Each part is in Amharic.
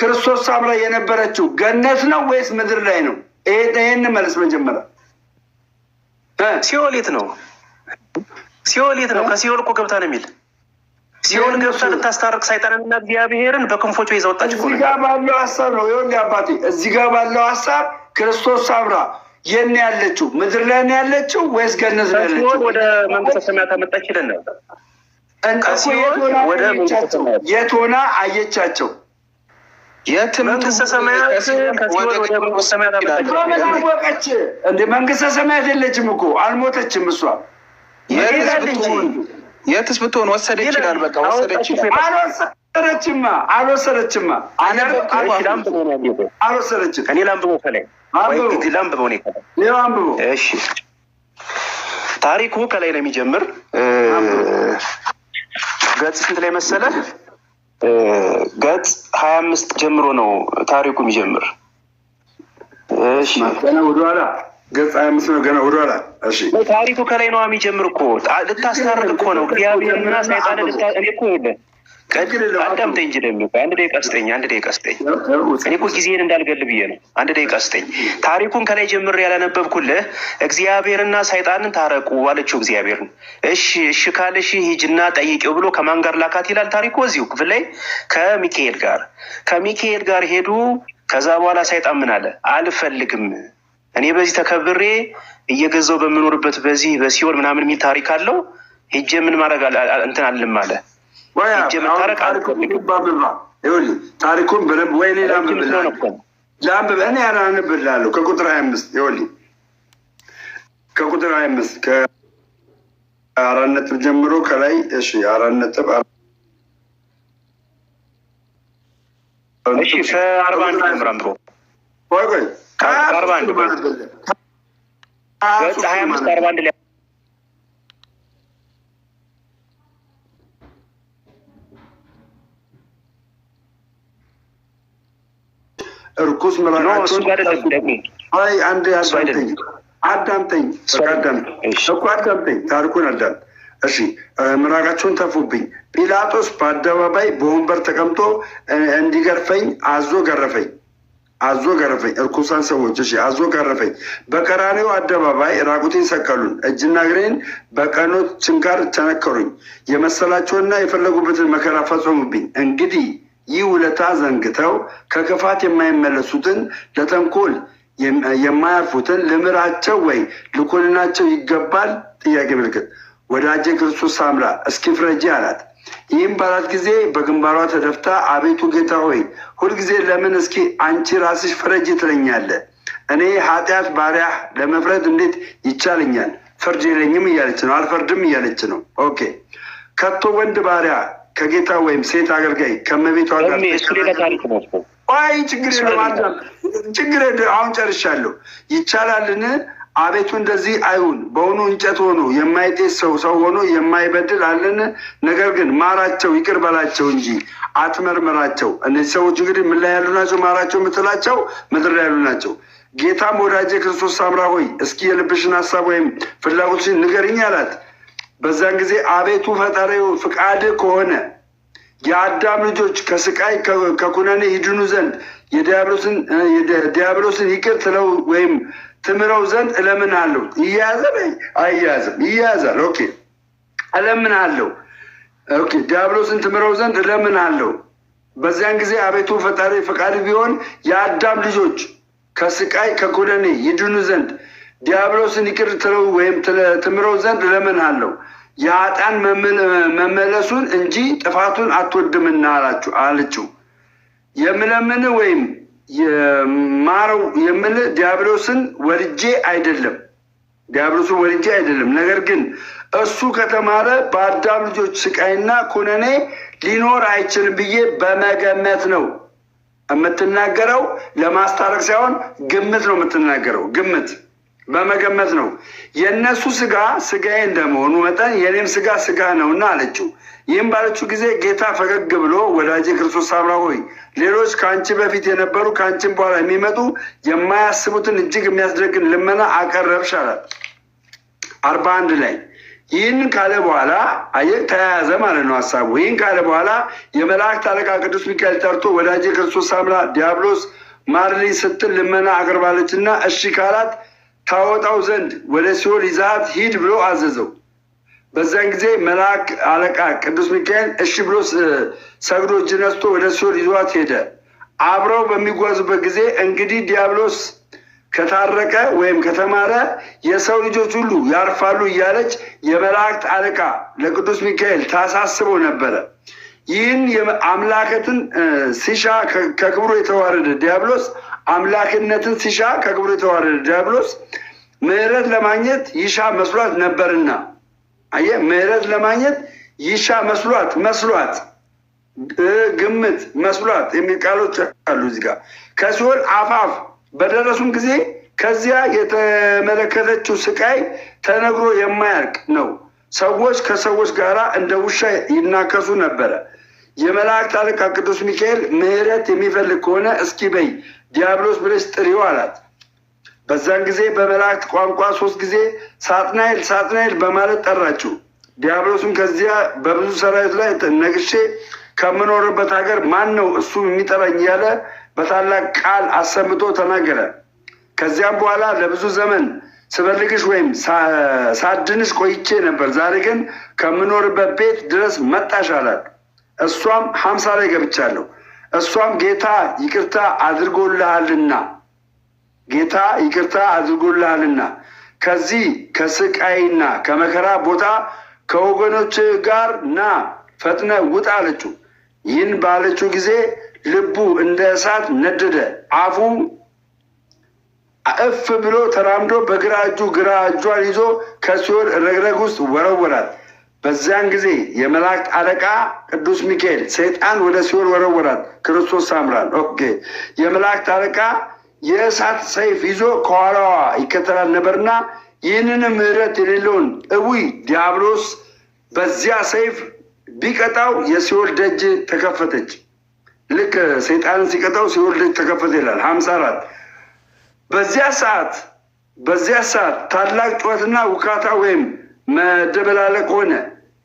ክርስቶስ ሳምራ የነበረችው ገነት ነው ወይስ ምድር ላይ ነው? ይሄን መልስ መጀመሪያ። ሲኦል የት ነው? ሲኦል የት ነው? ከሲኦል እኮ ገብታ ነው የሚል ሲኦል ገብታ ልታስታርቅ ሰይጣንና እግዚአብሔርን በክንፎቹ ይዛ ወጣች እኮ ነው። እዚህ ጋር ባለው ሀሳብ ነው ይሁን አባቴ። እዚህ ጋር ባለው ሀሳብ ክርስቶስ ሳምራ የት ነው ያለችው? ምድር ላይ ነው ያለችው ወይስ ገነት ነው ያለችው? ከሲኦል ወደ መንግስተ ሰማያት አመጣች ይለን ነው። የት ሆና አየቻቸው? መንግስተ ሰማያት ከሲኦል ወደ መንግስተ ሰማያት አመጣች። በምን አወቀች እንደ መንግስተ ሰማያት የለችም እኮ አልሞተችም እሷ። የትስ ብትሆን ወሰደች ይችላል። በቃ ወሰደች። አልወሰደችማ። እኔ ላንብበው ከላይ ላንብበው እኔ ከላይ። እሺ ታሪኩ ከላይ ነው የሚጀምር። ገጽ ስንት ላይ መሰለህ? ገጽ 25 ጀምሮ ነው ታሪኩ የሚጀምር። እሺ ወደኋላ ገጽ 25 ነው ገና ወደኋላ። እሺ ታሪኩ ከላይ ነው የሚጀምር እኮ ልታስታርቅ እኮ ነው እግዚአብሔርና ሰይጣን እኔ እኮ ይኸውልህ አዳምጠኝ እንጂ ደግሞ አንድ ደቂቃ ስጠኝ። እኔ እኮ ጊዜህን እንዳልገል ብዬ ነው። አንድ ደቂቃ ስጠኝ። ታሪኩን ከላይ ጀምሬ ያላነበብኩልህ እግዚአብሔርና ሰይጣንን ታረቁ አለችው እግዚአብሔርን። እሺ ካለሽ ሂጅና ጠይቄው ብሎ ከማን ጋር ላካት ይላል ታሪኩ እዚሁ ክፍል ላይ ከሚካኤል ጋር ሄዱ። ከዛ በኋላ ሰይጣን ምን አለ? አልፈልግም፣ እኔ በዚህ ተከብሬ እየገዛው በምኖርበት በዚህ በሲኦል ምናምን የሚል ታሪክ አለው። ሄጄ ምን ማድረግ እንትን አልልም አለ። ታሪኩን በደንብ ወይ ላንብብ። እኔ ያላነብላለሁ ከቁጥር 25 ይኸውልህ፣ ከቁጥር 25 ከ4 ነጥብ ጀምሮ ከላይ። እሺ 4 ነጥብ እሺ ከ41 ጀምሮ አንብበው። ቆይ ከ41 25 41 ላይ እርኩስ ምራቃቸውን አዳምጠኝ። ታሪኩን አዳም። እሺ ምራቃቸውን ተፉብኝ። ጲላጦስ በአደባባይ በወንበር ተቀምጦ እንዲገርፈኝ አዞ ገረፈኝ። እርኩሳን ሰዎች እሺ አዞ ገረፈኝ። በቀራኔው አደባባይ ራቁቴን ሰቀሉን። እጅና እግሬን በቀኖት ችንካር ቸነከሩኝ። የመሰላቸውና የፈለጉበትን መከራ ፈጸሙብኝ። እንግዲህ ይህ ውለታ ዘንግተው ከክፋት የማይመለሱትን ለተንኮል የማያርፉትን ልምራቸው ወይ ልኮንናቸው ይገባል? ጥያቄ ምልክት። ወዳጄ ክርስቶስ ሳምራ እስኪ ፍረጂ አላት። ይህም ባላት ጊዜ በግንባሯ ተደፍታ አቤቱ ጌታ ሆይ ሁልጊዜ ለምን እስኪ አንቺ ራስሽ ፍረጂ ትለኛለህ? እኔ ኃጢአት ባሪያህ ለመፍረድ እንዴት ይቻለኛል? ፍርድ የለኝም እያለች ነው። አልፈርድም እያለች ነው። ኦኬ ከቶ ወንድ ባሪያ ከጌታ ወይም ሴት አገልጋይ ከመቤቷ ጋር ችግር አሁን ጨርሻለሁ። ይቻላልን? አቤቱ እንደዚህ አይሁን። በሆኑ እንጨት ሆኖ የማይጤስ ሰው ሆኖ የማይበድል አለን? ነገር ግን ማራቸው፣ ይቅር በላቸው እንጂ አትመርምራቸው። እነዚህ ሰዎች እንግዲህ ምን ላይ ያሉ ናቸው? ማራቸው የምትላቸው ምድር ላይ ያሉ ናቸው። ጌታም ወዳጄ ክርስቶስ ሳምራ ሆይ እስኪ የልብሽን ሀሳብ ወይም ፍላጎትሽን ንገሪኝ አላት። በዛን ጊዜ አቤቱ ፈጣሪው ፍቃድ ከሆነ የአዳም ልጆች ከስቃይ ከኩነኔ ይድኑ ዘንድ የዲያብሎስን ይቅር ትለው ወይም ትምረው ዘንድ እለምንሃለሁ። ይያዛል አይያዝም? ይያዛል። ኦኬ እለምንሃለሁ። ኦኬ ዲያብሎስን ትምረው ዘንድ እለምንሃለሁ። በዚያን ጊዜ አቤቱ ፈጣሪ ፈቃድ ቢሆን የአዳም ልጆች ከስቃይ ከኩነኔ ይድኑ ዘንድ ዲያብሎስን ይቅር ትለው ወይም ትምረው ዘንድ እለምንሃለሁ። የኃጥአን መመለሱን እንጂ ጥፋቱን አትወድምና አለችው። የምለምን ወይም የማረው የምል ዲያብሎስን ወድጄ አይደለም፣ ነገር ግን እሱ ከተማረ በአዳም ልጆች ስቃይና ኩነኔ ሊኖር አይችልም ብዬ በመገመት ነው የምትናገረው። ለማስታረቅ ሳይሆን ግምት ነው የምትናገረው። በመገመት ነው። የእነሱ ስጋ ስጋዬ እንደመሆኑ መጠን የኔም ስጋ ስጋ ነውና አለችው። ይህም ባለችው ጊዜ ጌታ ፈገግ ብሎ ወዳጄ ክርስቶስ ሳምራ ሆይ ሌሎች ከአንቺ በፊት የነበሩ ከአንቺም በኋላ የሚመጡ የማያስቡትን እጅግ የሚያስደግን ልመና አቀረብሽ አላት። 41 ላይ ይህን ካለ በኋላ ተያያዘ ማለት ነው ሀሳቡ። ይህን ካለ በኋላ የመላእክት አለቃ ቅዱስ ሚካኤል ጠርቶ ወዳጄ ክርስቶስ ሳምራ ዲያብሎስ ማርልኝ ስትል ልመና አቅርባለችና እሺ ካላት ታወጣው ዘንድ ወደ ሲኦል ይዛት ሂድ ብሎ አዘዘው። በዛን ጊዜ መልአክ አለቃ ቅዱስ ሚካኤል እሺ ብሎ ሰግዶ እጅ ነስቶ ወደ ሲኦል ይዟት ሄደ። አብረው በሚጓዙበት ጊዜ እንግዲህ ዲያብሎስ ከታረቀ ወይም ከተማረ የሰው ልጆች ሁሉ ያርፋሉ እያለች የመላእክት አለቃ ለቅዱስ ሚካኤል ታሳስበው ነበረ። ይህን አምላክነትን ሲሻ ከክብሩ የተዋረደ ዲያብሎስ አምላክነትን ሲሻ ከክብሩ የተዋረደ ዲያብሎስ ምሕረት ለማግኘት ይሻ መስሏት ነበርና ምሕረት ለማግኘት ይሻ መስሏት ግምት መስሏት የሚል ቃሎች አሉ እዚህ ጋር። ከሲኦል አፋፍ በደረሱም ጊዜ ከዚያ የተመለከተችው ስቃይ ተነግሮ የማያልቅ ነው። ሰዎች ከሰዎች ጋር እንደ ውሻ ይናከሱ ነበረ። የመላእክት አለቃ ቅዱስ ሚካኤል ምሕረት የሚፈልግ ከሆነ እስኪ በይ ዲያብሎስ ብለሽ ጥሪው አላት። በዛን ጊዜ በመላእክት ቋንቋ 3 ጊዜ ሳጥናኤል በማለት ጠራችው። ዲያብሎስም ከዚያ በብዙ ሰራዊት ላይ ነግሼ ከምኖርበት ሀገር ማን ነው እሱ የሚጠራኝ እያለ በታላቅ ቃል አሰምቶ ተናገረ። ከዚያም በኋላ ለብዙ ዘመን ስፈልግሽ ወይም ሳድንሽ ቆይቼ ነበር፣ ዛሬ ግን ከምኖርበት ቤት ድረስ መጣሽ አላት። እሷም 50 ላይ ገብቻለሁ። እሷም ጌታ ይቅርታ አድርጎልሃልና ከዚህ ከስቃይና ከመከራ ቦታ ከወገኖች ጋር ና ፈጥነ ውጣ አለችው። ይህን ባለችው ጊዜ ልቡ እንደ እሳት ነደደ። አፉ እፍ ብሎ ተራምዶ በግራ እጇን ይዞ ከሲኦል ረግረግ ውስጥ ወረወራት። በዚያን ጊዜ የመላእክት አለቃ ቅዱስ ሚካኤል ሰይጣን ወደ ሲኦል ወረወራት። ክርስቶስ ሳምራን የመላእክት አለቃ የእሳት ሰይፍ ይዞ ከኋላዋ ይከተላል ነበርና ይህንን ምሕረት የሌለውን እቡይ ዲያብሎስ በዚያ ሰይፍ ቢቀጣው የሲኦል ደጅ ተከፈተች። ልክ ሰይጣንን ሲቀጣው ሲኦል ደጅ ተከፈተ ይላል 54። በዚያ ሰዓት ታላቅ ጩኸትና ውካታ ወይም መደበላለቅ ሆነ።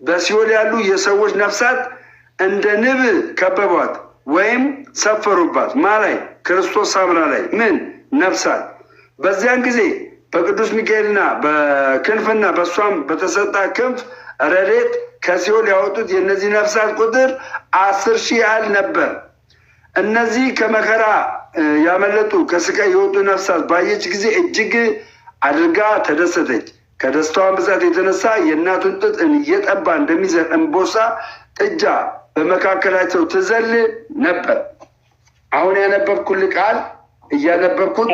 በሲኦል ያሉ የሰዎች ነፍሳት እንደ ንብ ከበቧት ወይም ሰፈሩባት። ላይ ክርስቶስ ሳምራ ላይ ምን ነፍሳት። በዚያን ጊዜ በቅዱስ ሚካኤልና በክንፍና በእሷም በተሰጣ ክንፍ ረድኤት ከሲኦል ያወጡት የእነዚህ ነፍሳት ቁጥር 10,000 ያህል ነበር። እነዚህ ከመከራ ያመለጡ ከስቃይ የወጡ ነፍሳት ባየች ጊዜ እጅግ አድርጋ ተደሰተች። ከደስታዋን ብዛት የተነሳ የእናቱን ጥጥ እየጠባ እንደሚዘል እንቦሳ ጥጃ በመካከላቸው ትዘል ነበር። አሁን ያነበብኩልህ ቃል እያነበብኩት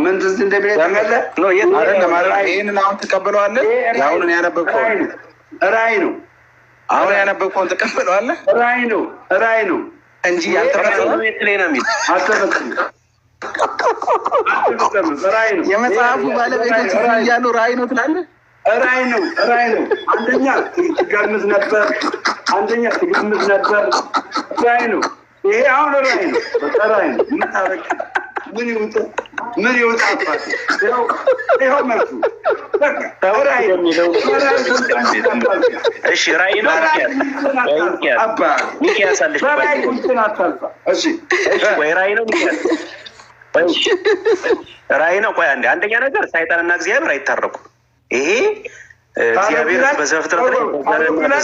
ምን ትዝ እንደሚል ታውቃለህ? ይህንን አሁን ትቀበለዋለህ? አሁን ያነበብከው ራእይ ነው። አሁን ያነበብከውን ትቀበለዋለህ? ራእይ ነው እንጂ የመጽሐፉ ባለቤቶች እያሉ ራእይ ነው ትላለህ? ራእይ ነው። አንደኛ ትገምት ነበር። ራእይ ነው። ይሄ አሁን ራእይ ነው። ራእይ ነው። ምን ይወጣባት? ይኸው መልሱ። ራእይ ነው። እሺ ራእይ ነው። ሚኪያስ አለሽ ወይ? ራእይ ነው ሚኪያስ ራእይ ነው። ቆይ አንደኛ ነገር ሰይጣንና እግዚአብሔር አይታረቁም። ይሄ እግዚአብሔር በዘፍጥረት ላይ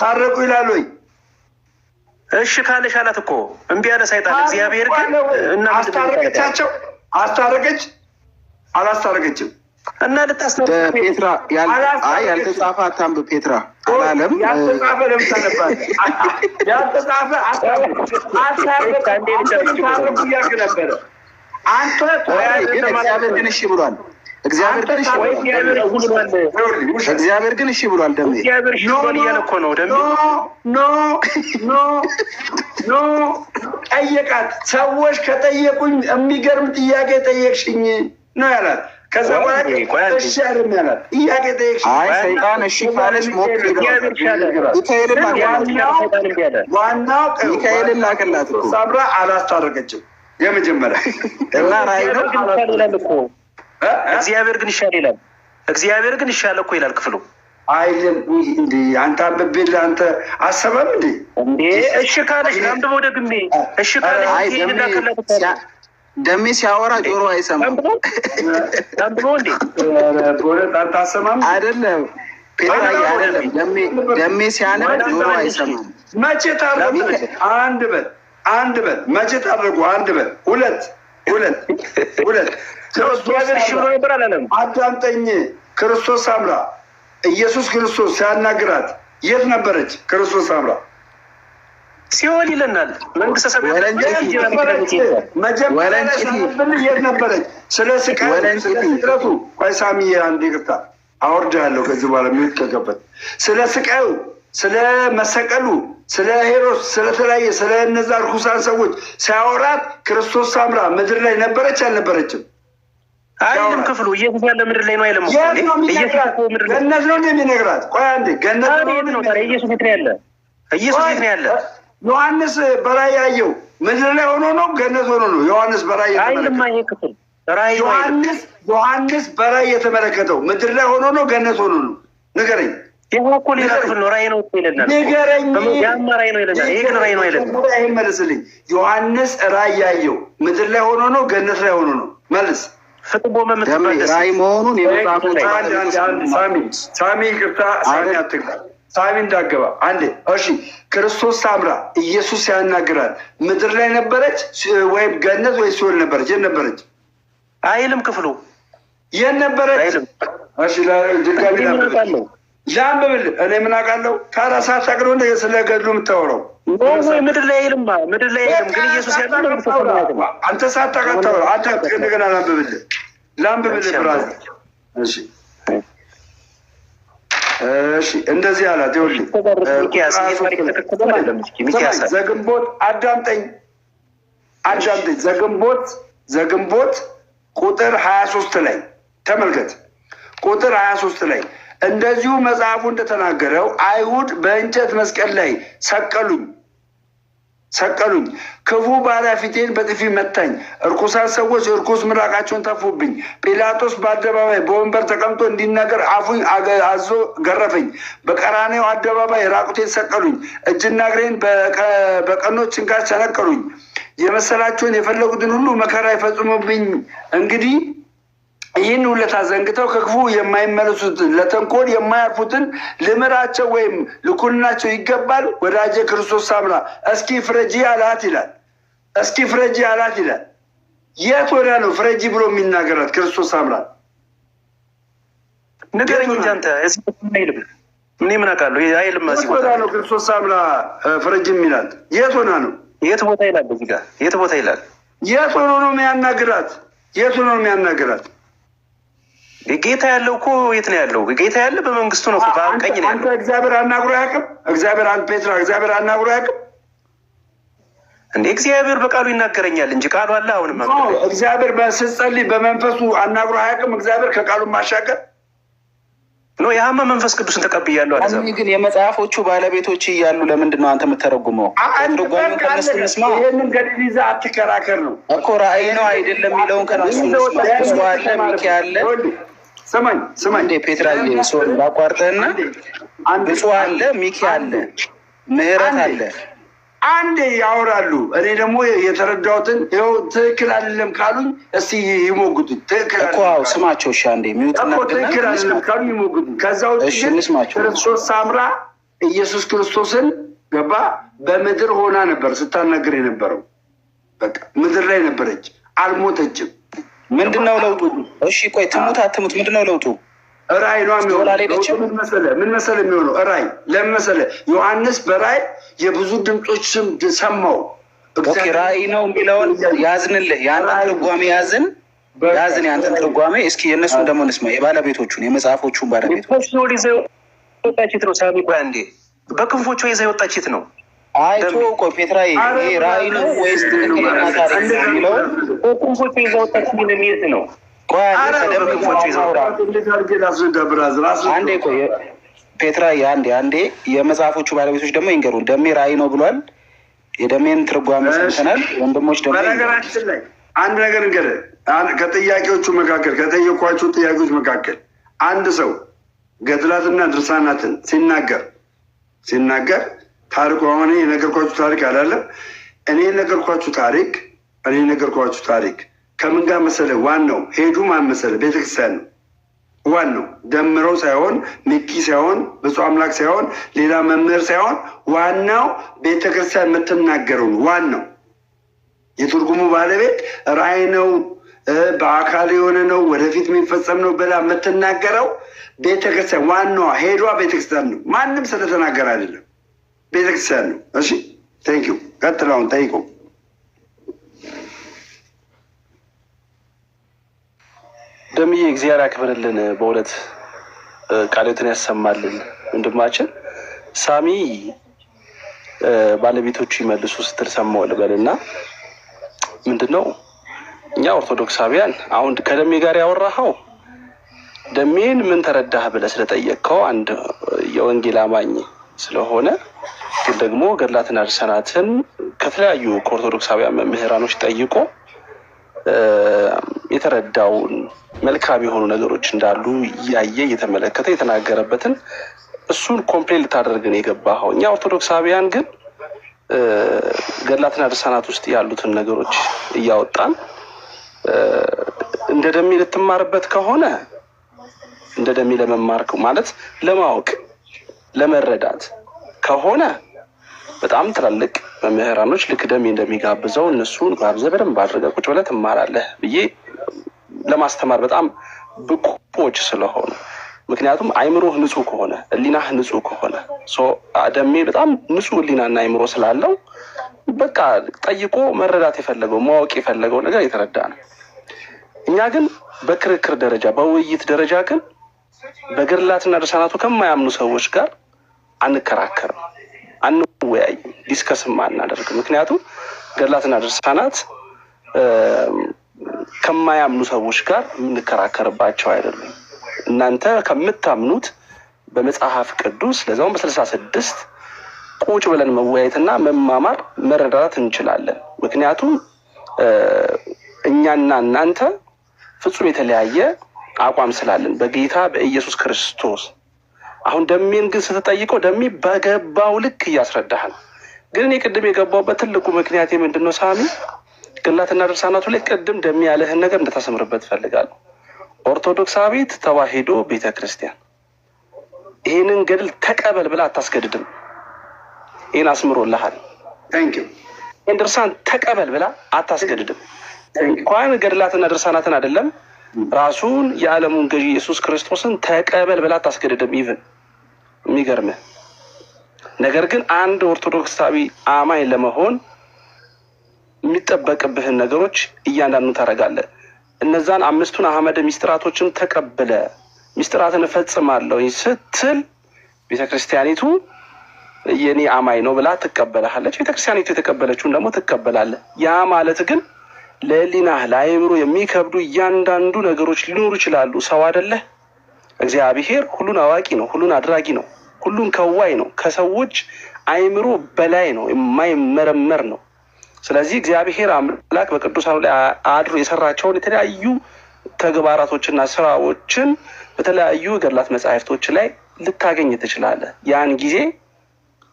ታረቁ ይላል ወይ? እሺ ካለሽ አላት እኮ እምቢ አለ ሰይጣን። እግዚአብሔር ግን እና አስታረቀቻቸው። አላስታረቀችም እና ልታስታረቅ ፔትራ ያልተጻፈ አታንብብ። ፔትራ አላለም። ያልተጻፈ ለምታነባል ያልተጻፈ ነበረ። አንተ እግዚአብሔር ግን እሺ ብሏል። እግዚአብሔር ግን እሺ ብሏል። ደም እግዚአብሔር እሺ ብሏል እያለ እኮ ነው። ደም ኖ ጠየቃት። ሰዎች ከጠየቁኝ የሚገርም ጥያቄ ጠየቅሽኝ ነው ያላት። ከዛ በኋላ እሺ አይደለም ያላት። ጥያቄ ጠየቅሽኝ። አይ ሰይጣን እሺ ካለሽ ሞክሪ። ዋናው ሚካኤልን ላከላት እኮ ሳምራ አላስታረቀችም። የመጀመሪያ እና ራእይ ነው ይላል እኮ እግዚአብሔር ግን ይሻል ይላል። እግዚአብሔር ግን ይሻል እኮ ይላል ክፍሉ አይልም እንዴ? አንተ አንብቤልህ አንተ አሰበም እንዴ? እሺ ካለሽ አንብበው ደግሜ እሺ ካለሽ ደሜ ሲያወራ ጆሮ አይሰማም። አንብበው እንዴ በእውነት አንተ አሰማም አይደለም ፔትራዬ አይደለም ደሜ ሲያነብ ጆሮ አይሰማም። መቼ ታረጉ? አንድ በል መቼ ታረጉ? አንድ በል ሁለት አዳምጠኝ። ክርስቶስ ሳምራ ኢየሱስ ክርስቶስ ሲያናግራት የት ነበረች? ክርስቶስ ሳምራ ሲኦል ይለናል። መንግስተ ሰማያት የት ነበረች? ስለ ስቅለቱ ቆይ ሳሚ አንድ ይቅርታ አወርድሃለሁ ከዚህ በኋላ የሚወቀቀበት ስለ ስቃዩ፣ ስለ መሰቀሉ፣ ስለ ሄሮስ፣ ስለተለያየ ስለ እነዛ ርኩሳን ሰዎች ሲያወራት ክርስቶስ ሳምራ ምድር ላይ ነበረች አልነበረችም? አይልም ክፍሉ ኢየሱስ ያለ ምድር ላይ ነው አይልም። ገነት ነው እንደሚነግራት ቆይ አንዴ ገነት ነው ታዲያ ኢየሱስ የት ነው ያለ? ኢየሱስ የት ነው ያለ? ዮሐንስ በራእይ ያየው ምድር ላይ ሆኖ ነው ገነት ሆኖ ነው? ዮሐንስ በራእይ አይልም። ይሄ ክፍል ራእይ ዮሐንስ በራእይ የተመለከተው ምድር ላይ ሆኖ ነው ገነት ሆኖ ነው? ንገረኝ። ይሄ እኮ ሌላ ክፍል ነው። ራእይ ነው ይለናል። ንገረኝ። ያማ ራእይ ነው ይለናል። ይሄ ግን ራእይ ነው ይለናል። ይሄ መልስልኝ። ዮሐንስ ራእይ ያየው ምድር ላይ ሆኖ ነው ገነት ላይ ሆኖ ነው? መልስ። ፍጥቦ መምትመለስ ራእይ መሆኑን ሳሚ ይቅርታ፣ ሳሚ አትግባ፣ ሳሚ እንዳገባ አንዴ። እሺ ክርስቶስ ሳምራ ኢየሱስ ሲያናግራት ምድር ላይ ነበረች ወይም ገነት ወይ ሲኦል ነበረች? የት ነበረች? አይልም ክፍሉ የት ነበረች? እሺ ድጋሚ ላንብብል። እኔ ምን አውቃለሁ? ከአራት ሰዓት ታቅዶ እንደ ስለ ገድሉ የምታወራው ምድር ላይ አይልም። ምድር ላይ አይልም ግን ኢየሱስ ያለ አንተ ሳታውቃታው አንተ እንደገና ላንብብል ብራዝ። እሺ እንደዚህ አላት። ይኸውልህ ዘግንቦት አዳምጠኝ። ዘግንቦት ቁጥር 23 ላይ ተመልከት። ቁጥር 23 ላይ እንደዚሁ መጽሐፉ እንደተናገረው አይሁድ በእንጨት መስቀል ላይ ሰቀሉኝ፣ ክፉ ባሪያ ፊቴን በጥፊ መታኝ፣ እርኩሳን ሰዎች እርኩስ ምራቃቸውን ተፉብኝ። ጲላጦስ በአደባባይ በወንበር ተቀምጦ እንዲናገር አፉኝ አዞ ገረፈኝ። በቀራኔው አደባባይ ራቁቴን ሰቀሉኝ፣ እጅና እግሬን በቀኖች ችንካር ቸነከሩኝ። የመሰላቸውን የፈለጉትን ሁሉ መከራ ይፈጽሙብኝ። እንግዲህ ይህን ውለታ ዘንግተው ከክፉ የማይመለሱት ለተንኮል የማያርፉትን ልምራቸው ወይም ልኩንናቸው ይገባል። ወዳጄ ክርስቶስ ሳምራ እስኪ ፍረጂ አላት ይላል። እስኪ ፍረጂ አላት ይላል። የት ወዳ ነው ፍረጂ ብሎ የሚናገራት ክርስቶስ ሳምራ? ንገረኝ እንጂ አንተ አይልም። እኔ ምን አውቃለሁ? አይልም። የት ወዳ ነው ክርስቶስ ሳምራ ፍረጂ የሚላት? የት ሆና ነው? የት ቦታ ይላል? እዚህ ጋር የት ቦታ ይላል? የት ሆኖ ነው የሚያናግራት? የት ሆኖ ነው የሚያናግራት? ጌታ ያለው እኮ የት ነው ያለው? ጌታ ያለ በመንግስቱ ነው። በቀኝ ነው። አንተ እግዚአብሔር አናግሮ አያውቅም? እግዚአብሔር ፔትራ እግዚአብሔር አናግሮ አያውቅም እንዴ? እግዚአብሔር በቃሉ ይናገረኛል እንጂ ቃሉ አለ። አሁንም እግዚአብሔር ስትጸልይ በመንፈሱ አናግሮ አያውቅም? እግዚአብሔር ከቃሉ ማሻገር ነው። ያማ መንፈስ ቅዱስን ተቀብያለሁ አለ። ግን የመጽሐፎቹ ባለቤቶች እያሉ ለምንድን ነው አንተ የምተረጉመው? ትርጓሜውን ከነሱ እንስማ። ይህንን ገድል ይዘህ አትከራከር ነው እኮ። ራእይ ነው አይደለም የሚለውን ከነሱ እንስማ። እሱ አለ ሚኪ አለ። ስማኝ እንዴ ፔትራዬ ሰው ባቋርጠህና ብፁዕ አለ ሚኪ አለ ምህረት አለ። አንዴ ያወራሉ። እኔ ደግሞ የተረዳሁትን ይኸው ትክክል አይደለም ካሉኝ እስቲ ይሞግቱኝ። ትክክል እኮ ስማቸው። እሺ አንዴ ሚውጥና ትክክል አይደለም ካሉኝ ይሞግቱኝ። ከዛ ውጭ ክርስቶስ ሳምራ ኢየሱስ ክርስቶስን ገባ በምድር ሆና ነበር ስታናግር የነበረው። በቃ ምድር ላይ ነበረች፣ አልሞተችም። ምንድነው ለውጡ? እሺ ቆይ ትሙት አትሙት ምንድነው ለውጡ? ራእይ ነው የሚሆነው። ምን መሰለህ የሚሆነው ራእይ ለምን መሰለህ? ዮሐንስ በራእይ የብዙ ድምፆች ስም ሰማው። ኦኬ ራእይ ነው የሚለውን ያዝንልህ። ያንተን ትርጓሜ ያዝን ያንተን ትርጓሜ። እስኪ የእነሱን ደግሞ እንስማ። የባለቤቶቹን የመጽሐፎቹን ባለቤቶች ወጣችት ነው ሳሚ። ቆይ አንዴ በክንፎቿ ይዛ የወጣችት ነው። አይቶ ቆይ ፔትራዬ ይሄ ራእይ ነው ወይስ ትክክለኛ ታሪክ ነው የሚለውን በክንፎቿ ይዛ ወጣችት የሚል ነው። አንዴ ቆይ ፔትራዬ አንዴ የመጽሐፎቹ ባለቤቶች ደግሞ ይንገሩን። ደሜ ራእይ ነው ብሏል። የደሜን ትርጓሜ ሰምተናል። ወንድሞች ደግሞ በነገራችን ላይ አንድ ነገር እንግዲህ ከጥያቄዎቹ መካከል ከጠየኳቸው ጥያቄዎች መካከል አንድ ሰው ገድላትና ድርሳናትን ሲናገር ታሪኩ አሁን የነገርኳችሁ ታሪክ አይደለም። እኔ የነገርኳችሁ ታሪክ ከምን ጋር መሰለህ? ዋናው ሄዱ ማን መሰለህ? ቤተክርስቲያን ነው ዋናው። ደምረው ሳይሆን ሚኪ ሳይሆን ብፁዕ አምላክ ሳይሆን ሌላ መምህር ሳይሆን ዋናው ቤተክርስቲያን የምትናገረው ነው። ዋናው የትርጉሙ ባለቤት ራእይ ነው፣ በአካል የሆነ ነው፣ ወደፊት የሚፈጸም ነው ብላ የምትናገረው ቤተክርስቲያን ዋናዋ ሄዷ ቤተክርስቲያን ነው። ማንም ስለተናገረ አይደለም፣ ቤተክርስቲያን ነው። እሺ ቴንኪው። ቀጥላውን ጠይቁ። ደምዬ እግዚአብሔር ያክብርልን፣ በእውነት ቃሎትን ያሰማልን። ወንድማችን ሳሚ ባለቤቶቹ ይመልሱ ስትል ሰማሁ ልበልና ምንድነው እኛ ኦርቶዶክሳውያን አሁን ከደሜ ጋር ያወራኸው ደሜን ምን ተረዳህ ብለህ ስለጠየቅከው አንድ የወንጌል አማኝ ስለሆነ ግን ደግሞ ገድላትና ድርሳናትን ከተለያዩ ከኦርቶዶክሳውያን መምህራኖች ጠይቆ የተረዳውን መልካም የሆኑ ነገሮች እንዳሉ እያየ እየተመለከተ የተናገረበትን እሱን ኮምፕሌት ልታደርግ ነው የገባኸው። እኛ ኦርቶዶክሳውያን ግን ገድላትና ድርሳናት ውስጥ ያሉትን ነገሮች እያወጣን እንደ ደሜ ልትማርበት ከሆነ እንደ ደሜ ለመማር ማለት ለማወቅ ለመረዳት ከሆነ በጣም ትላልቅ መምህራኖች ልክ ደሜ እንደሚጋብዘው እነሱን ጋብዘህ በደንብ አድርገህ ቁጭ ብለህ ትማራለህ ብዬ ለማስተማር በጣም ብቁዎች ስለሆኑ፣ ምክንያቱም አይምሮህ ንጹህ ከሆነ ህሊናህ ንጹህ ከሆነ ደሜ በጣም ንጹህ ህሊናና አይምሮ ስላለው በቃ ጠይቆ መረዳት የፈለገው ማወቅ የፈለገው ነገር የተረዳ ነው። እኛ ግን በክርክር ደረጃ በውይይት ደረጃ ግን በገድላትና ድርሳናቱ ከማያምኑ ሰዎች ጋር አንከራከርም፣ አንወያይም፣ ዲስከስም አናደርግም። ምክንያቱም ገድላትና ድርሳናት ከማያምኑ ሰዎች ጋር የምንከራከርባቸው አይደሉም። እናንተ ከምታምኑት በመጽሐፍ ቅዱስ ለዛውም በ66 ቁጭ ብለን መወያየትና መማማር መረዳት እንችላለን። ምክንያቱም እኛና እናንተ ፍጹም የተለያየ አቋም ስላለን በጌታ በኢየሱስ ክርስቶስ። አሁን ደሜን ግን ስትጠይቀው ደሜ በገባው ልክ እያስረዳህ ነው። ግን እኔ ቅድም የገባውበት ትልቁ ምክንያት ምንድነው? ሳሚ ገድላትና ድርሳናቱ ላይ ቅድም ደሜ ያለህን ነገር እንድታሰምርበት ፈልጋለሁ። ኦርቶዶክሳዊት ተዋሕዶ ቤተክርስቲያን ይህንን ገድል ተቀበል ብላ አታስገድድም። ይህን አስምሮልሃል። ይህን ድርሳን ተቀበል ብላ አታስገድድም። እንኳን ገድላትና ድርሳናትን አይደለም ራሱን የዓለሙን ገዢ ኢየሱስ ክርስቶስን ተቀበል ብላ አታስገድድም። ኢቭን የሚገርምህ ነገር ግን አንድ ኦርቶዶክሳዊ አማኝ ለመሆን የሚጠበቅብህን ነገሮች እያንዳንዱ ታደርጋለህ። እነዛን 5ቱን አህመድ ሚስጥራቶችን ተቀብለ ሚስጥራትን እፈጽማለሁ ስትል ቤተክርስቲያኒቱ የኔ አማኝ ነው ብላ ትቀበላለች። ቤተክርስቲያኒቱ የተቀበለችውን ደግሞ ትቀበላለህ። ያ ማለት ግን ለህሊናህ ለአእምሮ የሚከብዱ እያንዳንዱ ነገሮች ሊኖሩ ይችላሉ። ሰው አይደለህ። እግዚአብሔር ሁሉን አዋቂ ነው፣ ሁሉን አድራጊ ነው፣ ሁሉን ከዋይ ነው፣ ከሰዎች አእምሮ በላይ ነው፣ የማይመረመር ነው። ስለዚህ እግዚአብሔር አምላክ በቅዱሳኑ ላይ አድሮ የሰራቸውን የተለያዩ ተግባራቶችና ስራዎችን በተለያዩ ገድላት መጻሕፍቶች ላይ ልታገኝ ትችላለህ። ያን ጊዜ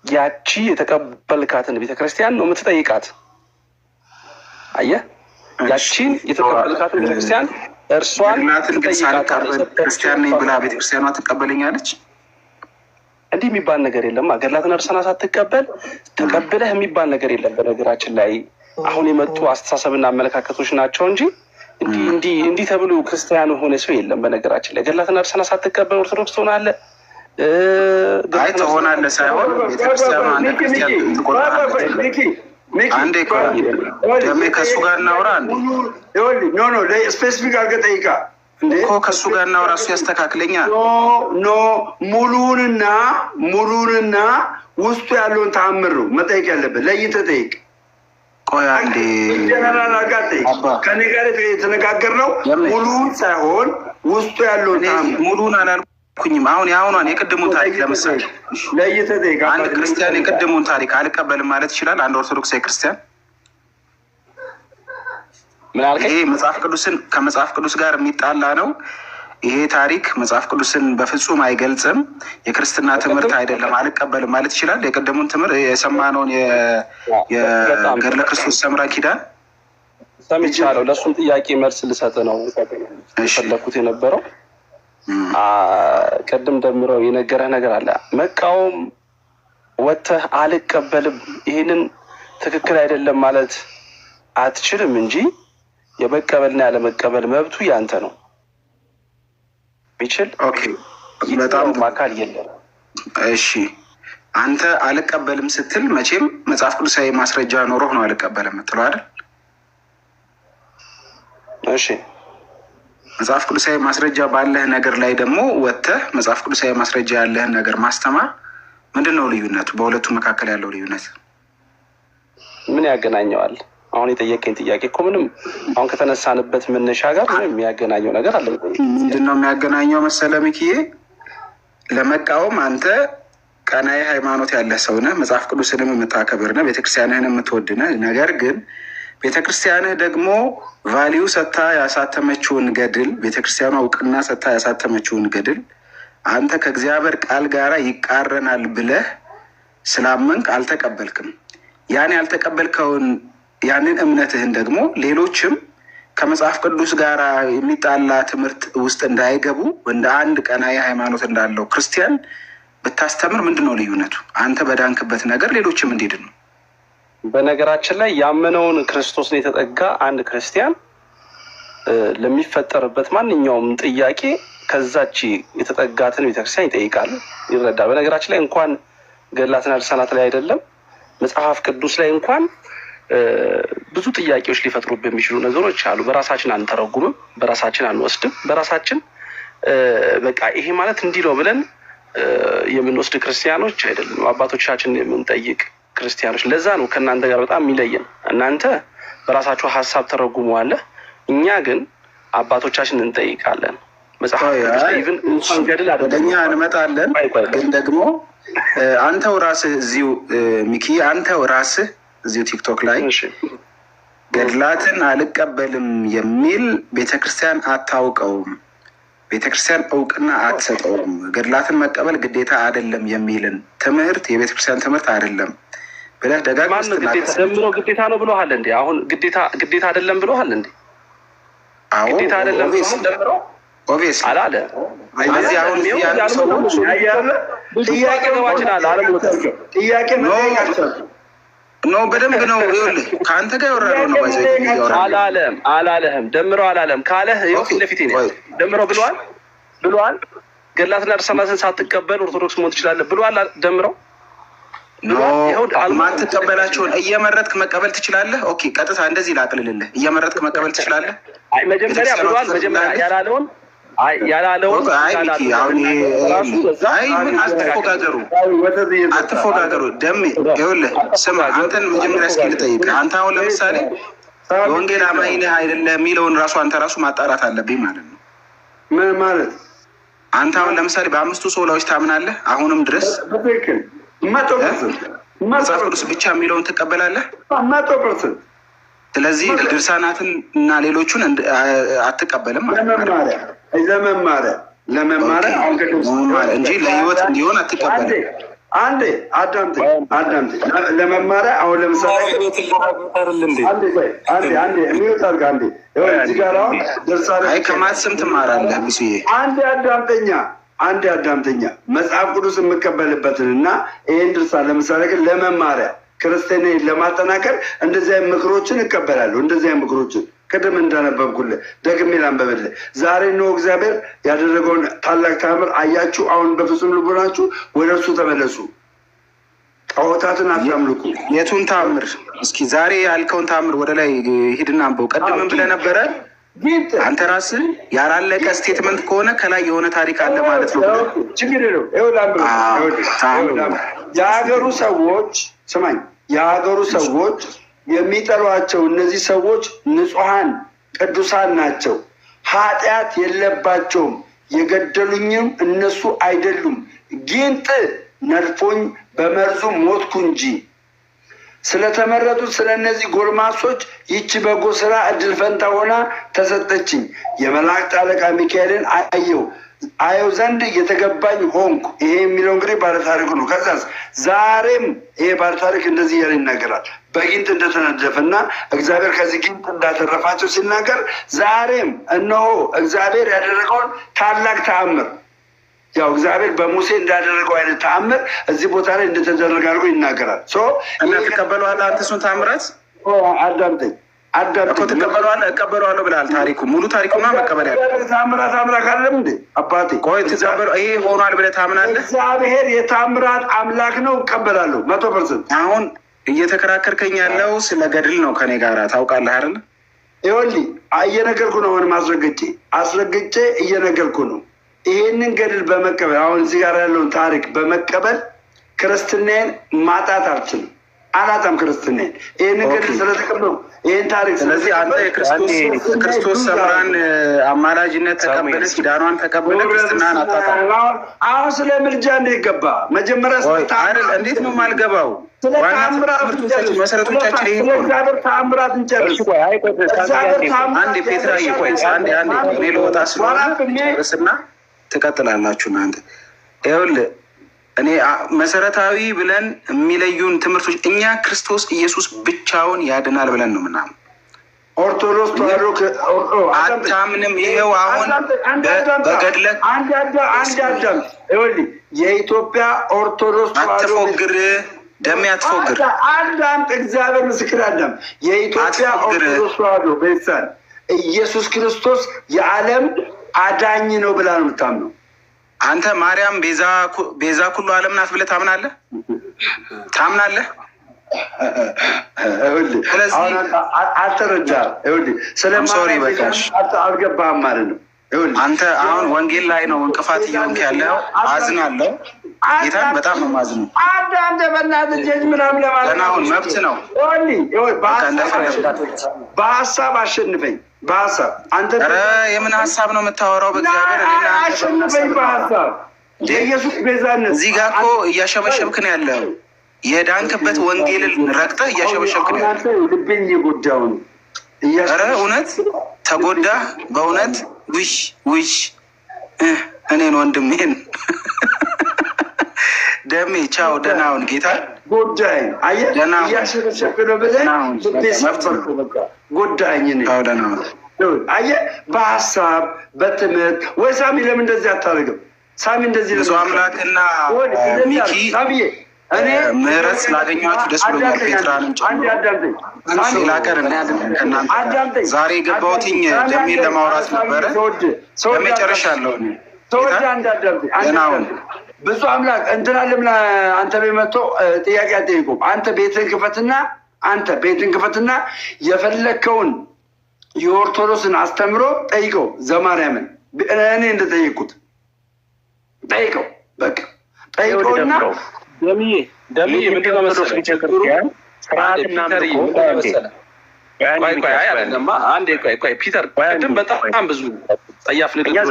ያቺ የተቀበልካትን ቤተክርስቲያን ነው የምትጠይቃት። አየህ፣ ያቺን የተቀበልካትን ቤተክርስቲያን እርሷን ክርስቲያን ነኝ ብላ ቤተክርስቲያኗ ትቀበለኛለች። እንዲህ የሚባል ነገር የለም። ገድላትና ድርሳናት ሳትቀበል ተቀብለህ የሚባል ነገር የለም። በነገራችን ላይ አሁን የመጡ አስተሳሰብና አመለካከቶች ናቸው እንጂ እንዲህ ተብሎ ክርስቲያን ሆነ ሰው የለም። በነገራችን ላይ ገድላትና ድርሳናት ሳትቀበል ኦርቶዶክስ ትሆናለህ። አይ ትሆናለህ ሳይሆን ቤተክርስቲያኗ አንድ ክርስቲያን ትቆርጣለች። አንዴ ደሜ ከእሱ ጋር እናውራ። አንዴ ኖ ስፔሲፊክ አድርገህ ጠይቃ እኮ ከእሱ ጋር እናውራ። እሱ ያስተካክለኛል። ኖ ሙሉንና ውስጡ ያለውን ተአምር ነው መጠየቅ ያለብህ። ለይተህ ጠይቅ። ቆይ አንዴ ጀነራል አድርገህ ጠይቅ። ከኔ ጋር የተነጋገርነው ሙሉውን ሳይሆን ውስጡ ያለውን ተአምር። ሙሉን አላልኩም። አልኩኝም። አሁን የአሁኗን የቅድሙን ታሪክ ለምሳሌ አንድ ክርስቲያን የቅድሙን ታሪክ አልቀበልም ማለት ይችላል? አንድ ኦርቶዶክሳዊ ክርስቲያን ይሄ መጽሐፍ ቅዱስን ከመጽሐፍ ቅዱስ ጋር የሚጣላ ነው፣ ይሄ ታሪክ መጽሐፍ ቅዱስን በፍጹም አይገልጽም፣ የክርስትና ትምህርት አይደለም፣ አልቀበልም ማለት ይችላል? የቅድሙን ትምህርት የሰማነውን የገድለ ክርስቶስ ሰምራ ኪዳን ሰምቻለሁ። ለእሱም ጥያቄ መልስ ልሰጥ ነው የፈለኩት የነበረው። ቅድም ደምረው የነገረህ ነገር አለ። መቃወም ወጥተህ አልቀበልም ይህንን ትክክል አይደለም ማለት አትችልም እንጂ የመቀበልና ያለመቀበል መብቱ ያንተ ነው። ቢችል በጣም አካል የለም። እሺ አንተ አልቀበልም ስትል መቼም መጽሐፍ ቅዱሳዊ ማስረጃ ኖሮህ ነው አልቀበልም የምትለው አይደል? እሺ መጽሐፍ ቅዱሳዊ ማስረጃ ባለህ ነገር ላይ ደግሞ ወጥተህ መጽሐፍ ቅዱሳዊ ማስረጃ ያለህን ነገር ማስተማር ምንድን ነው ልዩነቱ? በሁለቱ መካከል ያለው ልዩነት ምን ያገናኘዋል? አሁን የጠየቀኝ ጥያቄ እኮ ምንም አሁን ከተነሳንበት መነሻ ጋር ምንም የሚያገናኘው ነገር አለ? ምንድን ነው የሚያገናኘው መሰለህ ሚኪዬ? ለመቃወም አንተ ቀናይ ሃይማኖት ያለህ ሰው ነህ፣ መጽሐፍ ቅዱስንም የምታከብር ነህ፣ ቤተክርስቲያንህን የምትወድ ነህ። ነገር ግን ቤተክርስቲያንህ ደግሞ ቫሊዩ ሰታ ያሳተመችውን ገድል፣ ቤተክርስቲያኗ እውቅና ሰታ ያሳተመችውን ገድል አንተ ከእግዚአብሔር ቃል ጋር ይቃረናል ብለህ ስላመንክ አልተቀበልክም። ያን ያልተቀበልከውን ያንን እምነትህን ደግሞ ሌሎችም ከመጽሐፍ ቅዱስ ጋር የሚጣላ ትምህርት ውስጥ እንዳይገቡ እንደ አንድ ቀናይ ሃይማኖት እንዳለው ክርስቲያን ብታስተምር ምንድን ነው ልዩነቱ? አንተ በዳንክበት ነገር ሌሎችም እንዲድ ነው። በነገራችን ላይ ያመነውን ክርስቶስን የተጠጋ አንድ ክርስቲያን ለሚፈጠርበት ማንኛውም ጥያቄ ከዛች የተጠጋትን ቤተክርስቲያን ይጠይቃል፣ ይረዳል። በነገራችን ላይ እንኳን ገድላትና ድርሳናት ላይ አይደለም መጽሐፍ ቅዱስ ላይ እንኳን ብዙ ጥያቄዎች ሊፈጥሩብን የሚችሉ ነገሮች አሉ። በራሳችን አንተረጉምም፣ በራሳችን አንወስድም፣ በራሳችን በቃ ይሄ ማለት እንዲህ ነው ብለን የምንወስድ ክርስቲያኖች አይደለም፣ አባቶቻችን የምንጠይቅ ክርስቲያኖች። ለዛ ነው ከእናንተ ጋር በጣም የሚለየን። እናንተ በራሳችሁ ሀሳብ ተረጉመዋለህ፣ እኛ ግን አባቶቻችን እንጠይቃለን። መጽሐፍ ቅዱስ ኢቭን እንኳን ገድል ወደኛ እንመጣለን። ግን ደግሞ አንተው ራስህ እዚሁ ሚኪ፣ አንተው ራስህ እዚሁ ቲክቶክ ላይ ገድላትን አልቀበልም የሚል ቤተክርስቲያን አታውቀውም፣ ቤተክርስቲያን እውቅና አትሰጠውም፣ ገድላትን መቀበል ግዴታ አይደለም የሚልን ትምህርት የቤተክርስቲያን ትምህርት አይደለም ብለህ ደጋግመህ ደምሮ ግዴታ ነው ብሎሃል እንዴ? አሁን ግዴታ አይደለም ብሎሃል እንዴ? ግዴታ አይደለም ደምሮ ኦብቪየስሊ አላለ። ስለዚህ አሁን ያለው ሰዎች ጥያቄ ገባችናል ጥያቄ ነው በደንብ ነው። ይኸውልህ ከአንተ ጋር ያወራነው ነው ባይዘው አላለህም ደምሮ አላለም ካለህ ይኸው ፊት ለፊት ነው ደምሮ ብሏል። ገድላትና ድርሳናትን ሳትቀበል ኦርቶዶክስ መሆን ትችላለህ ብሏል ደምሮ ነው። ማትቀበላቸውን እየመረጥክ መቀበል ትችላለህ። ኦኬ ቀጥታ እንደዚህ ላቅልልልህ፣ እየመረጥክ መቀበል ትችላለህ። አይ መጀመሪያ ብሏል። መጀመሪያ ያላለውን አትፎጋገሩ። ደሜ ይኸውልህ ስማ፣ አንተን መጀመሪያ እስኪ ልጠይቅህ። አንተ አሁን ለምሳሌ የወንጌል አማኝ ነህ አይደለህ የሚለውን ራሱ አንተ ራሱ ማጣራት አለብኝ ማለት ነው። ምን ማለት? አንተ አሁን ለምሳሌ በአምስቱ ሶላዎች ታምናለህ አሁንም ድረስ? መጽሐፍ ቅዱስ ብቻ የሚለውን ትቀበላለህ? 100%። ስለዚህ ድርሳናትን እና ሌሎቹን አትቀበልም ለመማሪያ እንጂ ለህይወት እንዲሆን አትቀበልም። አንዴ አዳምጠኝ። ለመማሪያ አሁን ለምሳሌ ከማትስም ትማራለህ ብሱዬ። አንድ አዳምጠኛ መጽሐፍ ቅዱስ የምቀበልበትን እና ይህን ድርሳን ለምሳሌ ግን ለመማሪያ ክርስቲያንን ለማጠናከር እንደዚህ አይነት ምክሮችን እቀበላለሁ። እንደዚህ አይነት ምክሮችን ቅድም እንዳነበብኩልህ ደግሜ ላንበብልህ። ዛሬ ነው እግዚአብሔር ያደረገውን ታላቅ ተአምር አያችሁ። አሁን በፍጹም ልቦናችሁ ወደ እርሱ ተመለሱ፣ ጣዖታትን አታምልኩ። የቱን ተአምር? እስኪ ዛሬ ያልከውን ተአምር ወደ ላይ ሂድና አንበው። ቅድምም ብለህ ነበረ አንተ ራስህ ያላለቀ ስቴትመንት ከሆነ ከላይ የሆነ ታሪክ አለ ማለት ነው። ችግር የለው። የሀገሩ ሰዎች ስማኝ፣ የሀገሩ ሰዎች የሚጠሏቸው እነዚህ ሰዎች ንጹሐን ቅዱሳን ናቸው፣ ኃጢአት የለባቸውም የገደሉኝም እነሱ አይደሉም፣ ጊንጥ ነድፎኝ በመርዙ ሞትኩ እንጂ። ስለተመረጡት ስለነዚህ ጎልማሶች ይህች በጎ ስራ እድል ፈንታ ሆና ተሰጠችኝ። የመላእክት አለቃ ሚካኤልን አየው ዘንድ የተገባኝ ሆንኩ። ይሄ የሚለው እንግዲህ ባለታሪኩ ነው። ከዛስ ዛሬም ይሄ ባለታሪክ እንደዚህ ያለ ይናገራል። በጊንጥ እንደተነደፈና እግዚአብሔር ከዚህ ጊንጥ እንዳተረፋቸው ሲናገር ዛሬም እነሆ እግዚአብሔር ያደረገውን ታላቅ ተአምር ያው እግዚአብሔር በሙሴ እንዳደረገው አይነት ተአምር እዚህ ቦታ ላይ እንደተደረገ አድርጎ ይናገራል። እና ትቀበለዋለህ አንተ እሱን ተአምራት? አዳምጠኝ እኮ እቀበለዋለሁ ብለሃል። ታሪኩ ሙሉ ታሪኩና መቀበል ያለ ተአምራት አምላክ አይደለም እንዴ አባቴ? ቆይ ይሄ ሆኗል ብለህ ታምናለህ? እግዚአብሔር የተአምራት አምላክ ነው። እቀበላለሁ 100%። አሁን እየተከራከርከኝ ያለው ስለ ገድል ነው ከኔ ጋር ታውቃለህ አይደል? ይኸውልህ እየነገርኩ ነው። አሁንም አስረግጬ እየነገርኩ ነው። ይሄንን ገድል በመቀበል አሁን እዚህ ጋር ያለውን ታሪክ በመቀበል ክርስትናዬን ማጣት አልችልም። አላጣም ክርስትናዬን። ይሄንን ገድል ስለተቀበሉ ይሄን ታሪክ ስለዚህ አንተ የክርስቶስ ሰምራን አማላጅነት ተቀበለ፣ ኪዳኗን ተቀበለ፣ ክርስትናን አጣጣም። አሁን ስለ ምልጃ እንዴት ገባ? መጀመሪያ እንዴት ነው የማልገባው? መሰረቶቻችን ይሄ ነው። ተአምራት እንጨርስ። አንድ ፔትራዬ ቆይ አንድ እኔ ልወጣ ስለሆነ ጨርስና ትቀጥላላችሁ እናንተ። ይኸውልህ እኔ መሰረታዊ ብለን የሚለዩን ትምህርቶች እኛ ክርስቶስ ኢየሱስ ብቻውን ያድናል ብለን ነው ምናምን። ኦርቶዶክስ ተዋሕዶ አታምንም። ይሄው አሁን በገድለ አንድ አዳም ይኸውልህ የኢትዮጵያ ኦርቶዶክስ ተዋሕዶ አትፎግር፣ ደሜ አትፎግር። አዳም እግዚአብሔር ምስክር አዳም የኢትዮጵያ ኦርቶዶክስ ተዋሕዶ ቤተሰብ ኢየሱስ ክርስቶስ የዓለም አዳኝ ነው ብላ ነው የምታምነው። አንተ ማርያም ቤዛ ኩሉ ዓለም ናት ብለህ ታምናለህ? ስለዚህ አልተረዳህም። አልገባህም ማለት ነው። አንተ አሁን ወንጌል ላይ ነው እንቅፋት እየሆንክ ያለው። አዝናለሁ፣ ጌታን በጣም ነው የማዝነው። አንተ በእናትህ ጀጅ ምናምን ለማለት ገና አሁን መብት ነው። በሀሳብ አሸንፈኝ። በሀሳብ አንተ የምን ሀሳብ ነው የምታወራው? በእግዚአብሔር አሸንፈኝ በሀሳብ የኢየሱስ ቤዛነት። እዚህ ጋር እኮ እያሸበሸብክ ነው ያለው። የዳንክበት ወንጌልን ረግጠህ እያሸበሸብክ ነው ያለው። ልቤን እየጎዳሁ ነው። ኧረ እውነት ተጎዳ በእውነት ውሽ እኔን ወንድሜን ደሜ ቻው፣ ደህና ሁን ጌታ ጎዳኝ። አየህ እያሸበሸብክ ነው ብለህ ልቤ ሰበርኩ። በቃ ጎዳኝ። ደህና ሁን። አየህ በሀሳብ በትምህርት ወይ ሳሚ ለምን እንደዚህ አታደርግም? ሳሚ እንደዚህ ብዙ አምላክና ሚኪ ምህረት ስላገኟችሁ ደስ ብሎኛል። ፔትራንም ላቀር ከእናንተ ዛሬ የገባሁትኝ ደሜን ለማውራት ነበረ። ለመጨረሻ አለው ብዙ አምላክ እንትና ለምን አንተ ቤት መጥቶ ጥያቄ አጠይቁም? አንተ ቤትን ክፈትና የፈለግከውን የኦርቶዶክስን አስተምሮ ጠይቀው። ዘማርያምን እኔ እንደጠየቁት ጠይቀው። በቃ ጠይቀውና ደምዬ ምንድን ነው መሰለህ ችግሩ? ፒተር ቅድም በጣም ብዙ ጸያፍ ንግግሮች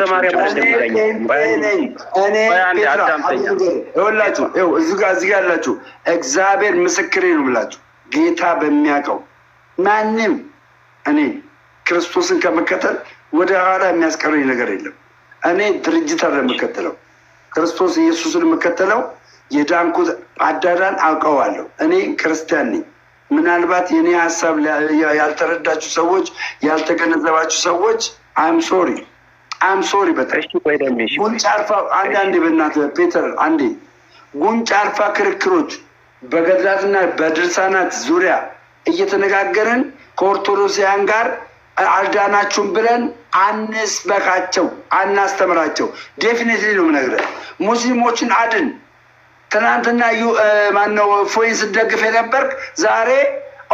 እዚህ ጋር ያላችሁ እግዚአብሔር ምስክሬ ነው ብላችሁ ጌታ በሚያውቀው ማንም እኔ ክርስቶስን ከመከተል ወደ ኋላ የሚያስቀረኝ ነገር የለም። እኔ ድርጅት አለ የምከተለው ክርስቶስ ኢየሱስን የምከተለው የዳንኩት አዳዳን አውቀዋለሁ። እኔ ክርስቲያን ነኝ። ምናልባት የኔ ሀሳብ ያልተረዳችሁ ሰዎች፣ ያልተገነዘባችሁ ሰዎች አም ሶሪ በጣም ጉንጭ አልፋ አንዳንዴ በእናትህ ፔተር አንዴ ጉንጭ አልፋ ክርክሮች በገድላትና በድርሳናት ዙሪያ እየተነጋገርን ከኦርቶዶክሳውያን ጋር አልዳናችሁም ብለን አንስበካቸው፣ አናስተምራቸው። ዴፊኒትሊ ነው የምነግርህ። ሙስሊሞችን አድን። ትናንትና ማነው ፎይን ስደግፍ የነበርክ ዛሬ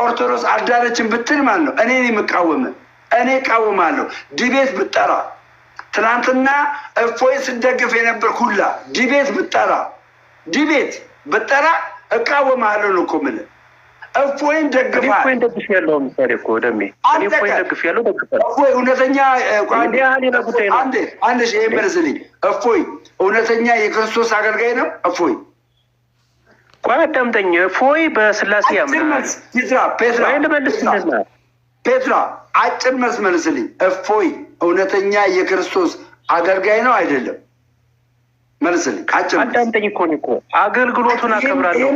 ኦርቶዶክስ አልዳነችን ብትል ማለት ነው እኔን የምቃወምህ። እኔ እቃወማለሁ። ዲቤት ብጠራ ትናንትና እፎይን ስደግፍ የነበርክ ሁላ ዲቤት ብጠራ እቃወማለሁ ነው እኮ የምልህ። እፎይን ደግፋል። እፎይን ደግፍ ያለው ምሳሌ እኮ ደሜ እኔ እፎይን ደግፍ ያለው ደግፋል። እፎይ እውነተኛ ሌላ ጉዳይ ነው። አንድ ይሄ መልስልኝ። እፎይ እውነተኛ የክርስቶስ አገልጋይ ነው። እፎይ ቆይ አዳምጠኝ። እፎይ በስላሴ ያምናል። ፔትራ አጭር መልስ መልስልኝ። እፎይ እውነተኛ የክርስቶስ አገልጋይ ነው አይደለም? መልስልኝ። አጭር አዳምጠኝ እኮ ነው እኮ አገልግሎቱን አከብራለሁ።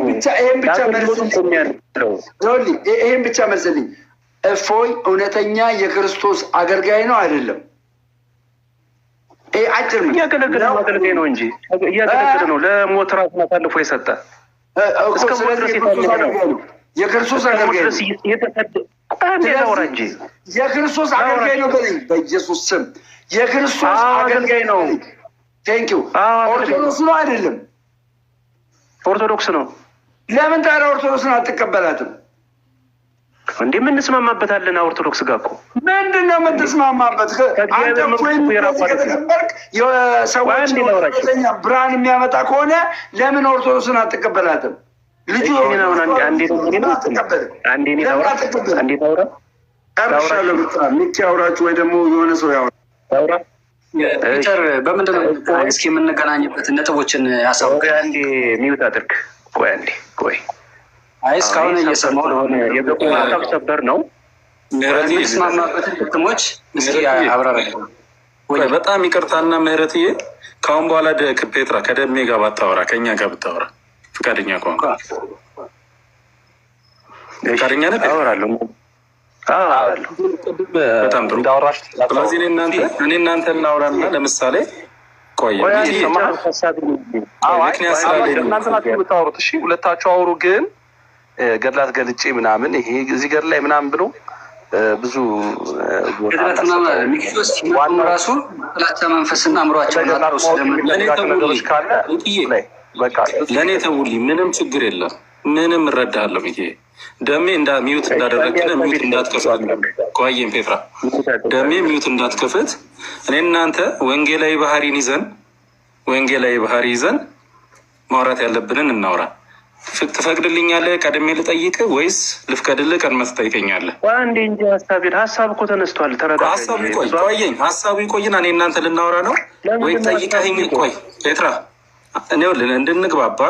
ይሄን ብቻ መልስልኝ። እፎይ እውነተኛ የክርስቶስ አገልጋይ ነው አይደለም? አጭር መልስ። እያገለገለ ነው፣ አገልጋይ ነው እንጂ እያገለገለ ነው። ለሞት ራሱን አሳልፎ የሰጠ እስከ ሞት ድረስ የክርስቶስ አገልጋይ ነው። የክርስቶስ አገልጋይ ነው በለኝ በኢየሱስ ስም። የክርስቶስ አገልጋይ ነው። ቴንኪው። ኦርቶዶክስ ነው አይደለም? ኦርቶዶክስ ነው። ለምን ታዲያ ኦርቶዶክስን አትቀበላትም? እንዴ የምንስማማበታለን። ኦርቶዶክስ ጋር እኮ ምንድን ነው የምትስማማበት? አንተ ከተከበርክ የሰዎች ብርሃን የሚያመጣ ከሆነ ለምን ኦርቶዶክስን አትቀበላትም? ልጁ ሚኪ አውራችሁ ወይ ደግሞ የሆነ ሰው ያውራ። ፒተር በምንድን ነው እስኪ የምንገናኝበት ነጥቦችን ያሳውቅ። አንዴ ሚውት አድርግ። ቆይ አንዴ ቆይ። አይ እስካሁን እየሰማሁ ስለሆነ የበቁ ሰበር ነው የምንስማማበትን ጥቅሞች እስኪ አብራራ። በጣም ይቅርታና ምህረትዬ፣ ከአሁን በኋላ ፔትራ ከደሜ ጋር ባታወራ ከእኛ ጋር ብታወራ ፍቃደኛ ከሆንክ ፍቃደኛ ነህ? አወራለሁ። በጣም ጥሩ። ስለዚህ እኔ እናንተ እናውራና ለምሳሌ ቆየ ምክንያት እናንተ ናችሁ የምታወሩት። እሺ ሁለታችሁ አውሩ። ግን ገድላት ገልጬ ምናምን ይሄ እዚህ ገድ ላይ ምናምን ብሎ ብዙ ዋናው ራሱ ጥላቻ መንፈስና አእምሯቸውን አጥሮ ነገሮች ካለ ለእኔ ተውልኝ። ምንም ችግር የለም። ምንም እረዳለሁ። ይሄ ደሜ ሚዩት እንዳደረግን ሚዩት እንዳትከፍት ቆየም ፔትራ ደሜ ሚዩት እንዳትከፍት። እኔ እናንተ ወንጌላዊ ባህሪ ይዘን ማውራት ያለብንን እናውራ። ትፈቅድልኛለህ? ቀድሜ ልጠይቅ ወይስ ልፍቀድልህ? ቀድመህ ትጠይቀኛለህ? አንዴ እንጂ ሀሳብ እኮ ተነስቷል። ተረዳ። ሀሳቡ ይቆይና እኔ እናንተ ልናወራ ነው ወይ ጠይቀኸኝ? ቆይ ፔትራ እኔ እንድንግባባ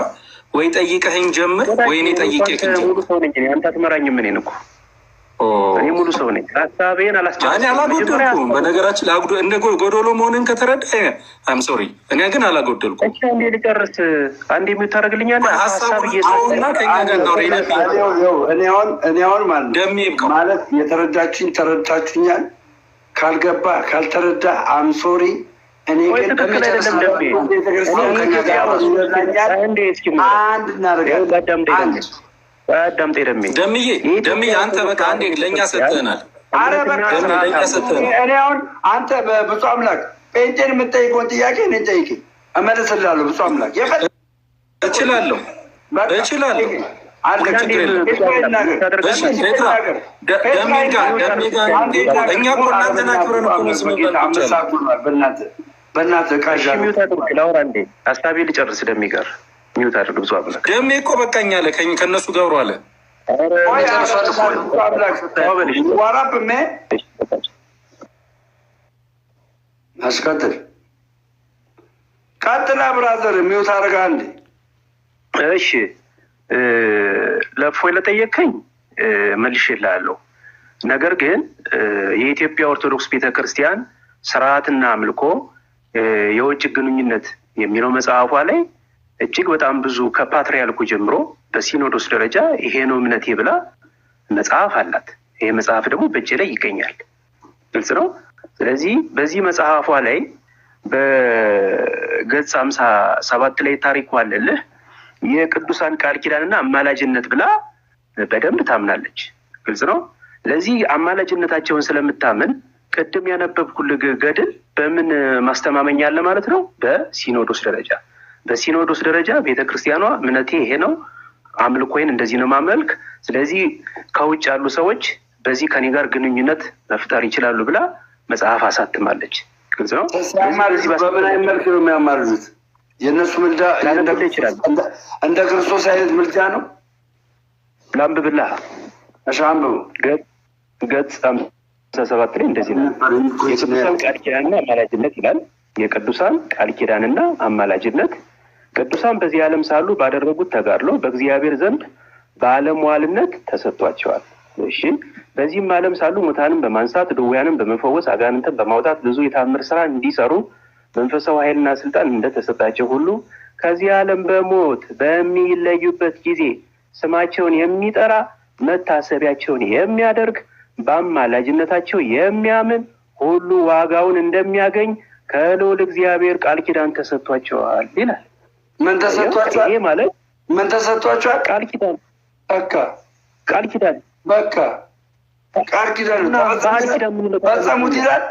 ወይ ጠይቀኸኝ ጀምር ወይ እኔ ጠይቄህ ሙሉ ሰው ነኝ። አንተ አትመራኝም። እኔን እኮ እኔ ሙሉ ሰው ነኝ። ሀሳቤን አላስጨረስኩም። እኔ አላጎደልኩም። በነገራችን ላይ እንደ ጎዶሎ መሆንን ከተረዳ አም ሶሪ። እኔ ግን አላጎደልኩም። እሺ አንዴ ልጨርስ። አንዴ የምታደርግልኛለህ? ሀሳብ እየሰውና ከኛ ጋር ነው። እኔ አሁን ማለት የተረዳችሁኝ ተረድታችሁኛል። ካልገባ ካልተረዳ አም ሶሪ። እኔ ግን ትክክል አይደለም። ደምዬ አንተ በቃ አንዴ ለእኛ ሰጥተናል። እኔ አሁን አንተ በብፁዕ አምላክ ጴንጤን የምጠይቀውን ጥያቄ እኔን ጠይቀኝ፣ እመልስልሃለሁ። ብፁዕ አምላክ እችላለሁ። እኛ እኮ እናንተን አክብረን በእናትህ ላውራ እንዴ? ሀሳቤ ልጨርስ። ደሜ ጋር ሚውት አድርግ። ብዙ አምላክ ደሜ እኮ በቃኝ አለ። ከእነሱ ጋር አለ። አስቀጥል። ቀጥላ ብራዘር ሚውት አድርጋ እንዴ? እሺ ለእፎይ ለጠየቀኝ መልሼልሃለሁ። ነገር ግን የኢትዮጵያ ኦርቶዶክስ ቤተክርስቲያን ስርዓትና አምልኮ የውጭ ግንኙነት የሚለው መጽሐፏ ላይ እጅግ በጣም ብዙ ከፓትርያርኩ ጀምሮ በሲኖዶስ ደረጃ ይሄ ነው እምነቴ ብላ መጽሐፍ አላት። ይሄ መጽሐፍ ደግሞ በእጄ ላይ ይገኛል። ግልጽ ነው። ስለዚህ በዚህ መጽሐፏ ላይ በገጽ 57 ላይ ታሪኩ አለልህ የቅዱሳን ቃል ኪዳንና አማላጅነት ብላ በደንብ ታምናለች። ግልጽ ነው። ለዚህ አማላጅነታቸውን ስለምታምን ቅድም ያነበብኩልህ ገድል በምን ማስተማመኛ አለ ማለት ነው? በሲኖዶስ ደረጃ ቤተክርስቲያኗ እምነቴ ይሄ ነው፣ አምልኮይን እንደዚህ ነው ማመልክ፣ ስለዚህ ከውጭ ያሉ ሰዎች በዚህ ከኔ ጋር ግንኙነት መፍጠር ይችላሉ ብላ መጽሐፍ አሳትማለች። ግልጽ ነው። በምን አይነት መልክ ነው የሚያማርዙት? የእነሱ ምልጃ እንደ ክርስቶስ አይነት ምልጃ ነው። ላንብብልህ። እሺ አንብቡ። ገጽ 57 ላይ እንደዚህ ነው። የቅዱሳን ቃል ኪዳንና አማላጅነት ይላል። የቅዱሳን ቃል ኪዳንና አማላጅነት ቅዱሳን በዚህ ዓለም ሳሉ ባደረጉት ተጋድሎ በእግዚአብሔር ዘንድ ባለሟልነት ተሰጥቷቸዋል። እሺ በዚህም ዓለም ሳሉ ሙታንን በማንሳት ድውያንን በመፈወስ አጋንንትን በማውጣት ብዙ የታምር ስራ እንዲሰሩ መንፈሳዊ ኃይልና ስልጣን እንደተሰጣቸው ሁሉ ከዚህ ዓለም በሞት በሚለዩበት ጊዜ ስማቸውን የሚጠራ መታሰቢያቸውን የሚያደርግ በአማላጅነታቸው የሚያምን ሁሉ ዋጋውን እንደሚያገኝ ከልዑል እግዚአብሔር ቃል ኪዳን ተሰጥቷቸዋል ይላል። ምን ተሰጥቷቸዋል? ይሄ ማለት ምን ተሰጥቷቸዋል? ቃል ኪዳን በቃ ቃል ኪዳን በቃ ቃል ኪዳን ፈጸሙት ይላል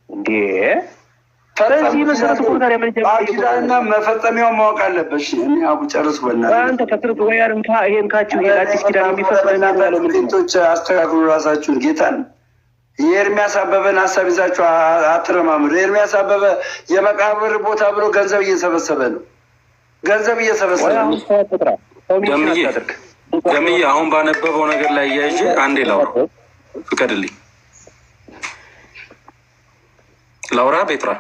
እንዴ? በዚህ መሰረት እኮ ታዲያ ምን ቃል ኪዳንና መፈጸሚያው ማወቅ አለበት። እኔ አቡ ጨርስ በእናትህ አንተ ፈጥረት ወይ አርንካ ይሄን ካችሁ ይሄ አዲስ ኪዳን የሚፈጸም ያለው ምንቶች አስተካክሉ ራሳችሁን። ጌታን የኤርሚያስ አበበን ሀሳብ ይዛችሁ አትረማምዱ። ኤርሚያስ አበበ የመቃብር ቦታ ብሎ ገንዘብ እየሰበሰበ ነው። ገንዘብ እየሰበሰበ ነው። ደምዬ አሁን ባነበበው ነገር ላይ እያይዤ አንዴ ላውራ ፍቀድልኝ። ላውራ ቤትራ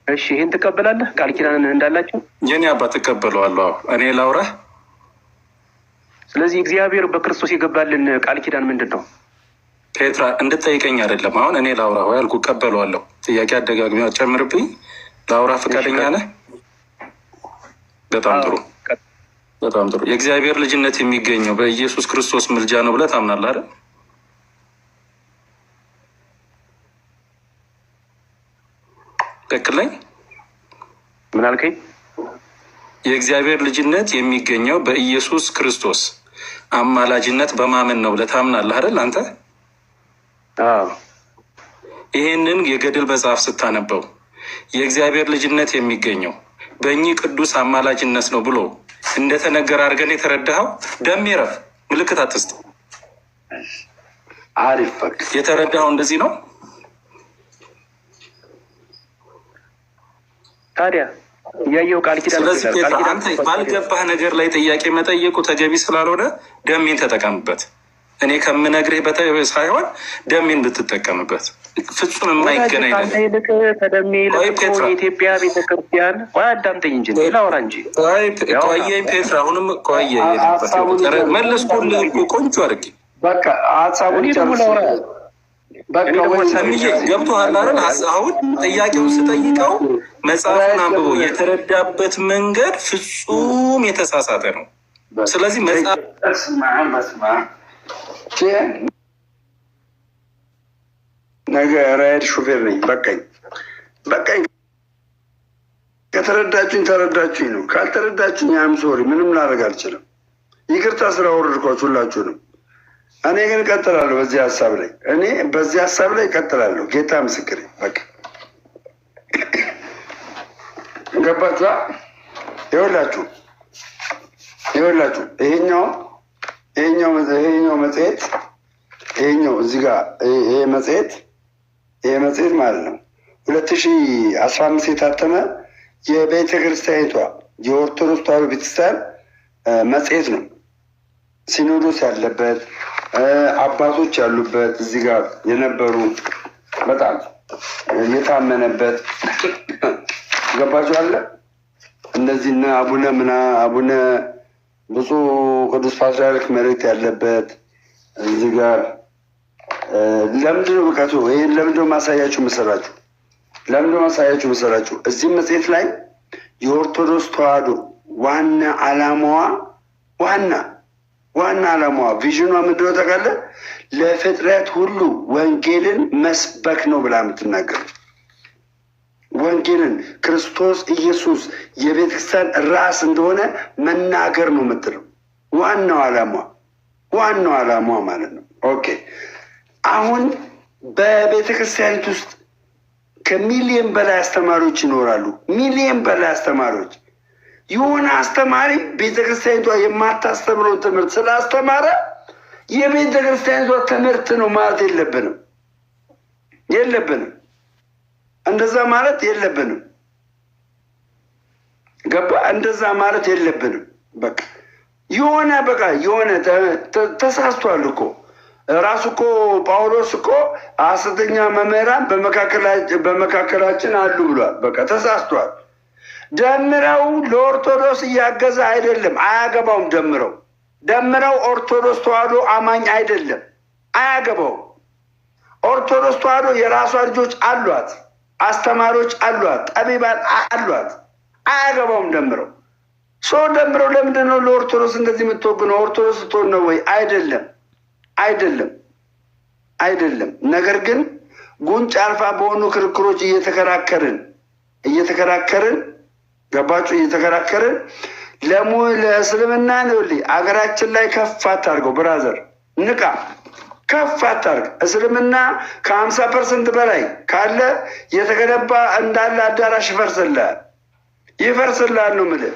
እሺ ይሄን ትቀበላለህ? ቃል ኪዳን እንዳላችሁ የኔ አባት ተቀበለዋለሁ። እኔ ላውራ። ስለዚህ እግዚአብሔር በክርስቶስ የገባልን ቃል ኪዳን ምንድን ነው? ፔትራ እንድትጠይቀኝ አይደለም። አሁን እኔ ላውራ ወይ አልኩ፣ እቀበለዋለሁ። ጥያቄ አደጋግሚ አትጨምርብኝ። ላውራ ፈቃደኛ ነህ? በጣም ጥሩ በጣም ጥሩ። የእግዚአብሔር ልጅነት የሚገኘው በኢየሱስ ክርስቶስ ምልጃ ነው ብለህ ታምናለህ አይደል? ትክክል ነኝ? ምን አልከኝ? የእግዚአብሔር ልጅነት የሚገኘው በኢየሱስ ክርስቶስ አማላጅነት በማመን ነው ብለህ ታምናለህ አይደል አንተ? አዎ። ይሄንን የገድል መጽሐፍ ስታነበው የእግዚአብሔር ልጅነት የሚገኘው በእኚህ ቅዱስ አማላጅነት ነው ብሎ እንደተነገረ አድርገን የተረዳኸው? ደም ይረፍ ምልክት አትስጥ። አሪፍ ፈቅ የተረዳኸው እንደዚህ ነው። ታዲያ ያየው ቃል ኪዳን። ስለዚህ አንተ ባልገባህ ነገር ላይ ጥያቄ መጠየቁ ተገቢ ስላልሆነ ደሜን ተጠቀምበት። እኔ ከምነግርህ ሳይሆን ደሜን ብትጠቀምበት ፍጹም የማይገናኝ ነገር። ይልቅ ከደሜ የኢትዮጵያ ቤተክርስቲያን አዳምጠኝ እንጂ ላውራ እንጂ ቆየኝ ፔትራ። አሁንም ቆየ መለስኩልህ ቆንጆ አድርጌ። በቃ ሀሳቡን ጨርስ። ገብቶሃል አይደል? አሁን ጥያቄውን ስጠይቀው መጽሐፉን አንብቦ የተረዳበት መንገድ ፍጹም የተሳሳተ ነው። ስለዚህ መጽሐፍ ነገ ራይድ ሹፌር ነኝ። በቃኝ። ከተረዳችሁኝ ተረዳችሁኝ ነው። ካልተረዳችሁኝ አም ሶሪ፣ ምንም ላደርግ አልችልም። ይቅርታ ስራ ወረድኳችሁ ሁላችሁንም። እኔ ግን እቀጥላለሁ በዚህ ሀሳብ ላይ እቀጥላለሁ። ጌታ ምስክሬ። በቃ ገባችኋ? ይኸውላችሁ ይሄኛው መጽሔት እዚህ ጋር ይሄ መጽሔት ማለት ነው 2015 የታተመ የቤተ ክርስቲያኒቷ የኦርቶዶክስ ተዋሕዶ ቤተክርስቲያን መጽሔት ነው። ሲኖዶስ ያለበት አባቶች ያሉበት እዚህ ጋር የነበሩ በጣም የታመነበት ገባችኋል? እነዚህና አቡነ ብፁዕ ቅዱስ ፓትርያርክ መልእክት ያለበት እዚህ ጋር ለምንድነው ብቃቱ? ይህን ለምንድነው ማሳያችሁ መሰላችሁ? እዚህ መጽሔት ላይ የኦርቶዶክስ ተዋሕዶ ዋና ዓላማዋ ቪዥኗ ምንድነው ታውቃለህ? ለፍጥረት ሁሉ ወንጌልን መስበክ ነው ብላ የምትናገር። ወንጌልን ክርስቶስ ኢየሱስ የቤተክርስቲያን ራስ እንደሆነ መናገር ነው የምትለው። ዋናው ዓላማዋ ማለት ነው። ኦኬ። አሁን በቤተክርስቲያኒት ውስጥ ከሚሊዮን በላይ አስተማሪዎች ይኖራሉ። ሚሊዮን በላይ አስተማሪዎች። የሆነ አስተማሪ ቤተክርስቲያኒቷ የማታስተምረውን ትምህርት ስላስተማረ የቤተክርስቲያኒቷ ትምህርት ነው ማለት የለብንም። እንደዛ ማለት የለብንም። ገባ? እንደዛ ማለት የለብንም። በቃ የሆነ ተሳስቷል እኮ ራሱ እኮ ጳውሎስ እኮ ሐሰተኛ መምህራን በመካከላችን አሉ ብሏል። በቃ ተሳስቷል። ደምረው ለኦርቶዶክስ እያገዘ አይደለም፣ አያገባውም። ደምረው ኦርቶዶክስ ተዋህዶ አማኝ አይደለም፣ አያገባውም። ኦርቶዶክስ ተዋህዶ የራሷ ልጆች አሏት፣ አስተማሪዎች አሏት፣ ጠቢባን አሏት፣ አያገባውም። ደምረው ለምንድን ነው ለኦርቶዶክስ እንደዚህ የምትወግነው? ኦርቶዶክስ ስትሆን ነው ወይ? አይደለም። ነገር ግን ጉንጭ አልፋ በሆኑ ክርክሮች እየተከራከርን ገባችሁ? እየተከራከርን ለእስልምና ነው አገራችን ላይ ከፍ አታርገው። ብራዘር ንቃ፣ ከፍ አታርግ። እስልምና ከ50% በላይ ካለ የተገነባ እንዳለ አዳራሽ ይፈርስልሃል ነው የምልህ።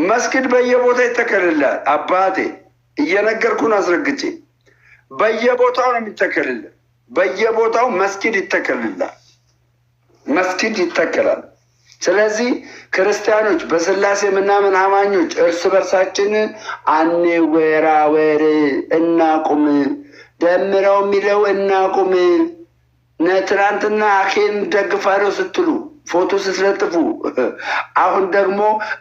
መስጊድ በየቦታ ይተከልልሃል። አባቴ እየነገርኩን አስረግጬ በየቦታው ነው የሚተከልልህ። በየቦታው መስጊድ ይተከላል። ስለዚህ ክርስቲያኖች በስላሴ ምናምን አማኞች እርስ በርሳችን አንወራወር፣ እናቁም። ደምረው የሚለው እናቁም። ትናንትና አኬን ደግፋለሁ ስትሉ ፎቶ ስትለጥፉ፣ አሁን ደግሞ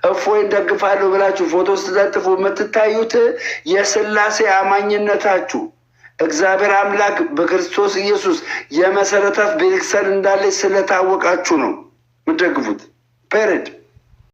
እፎይን ደግፋለሁ ብላችሁ ፎቶ ስትለጥፉ የምትታዩት የስላሴ አማኝነታችሁ እግዚአብሔር አምላክ በክርስቶስ ኢየሱስ የመሰረታት ቤተክርስቲያን እንዳለች ስለታወቃችሁ ነው የምትደግፉት። ፔሬድ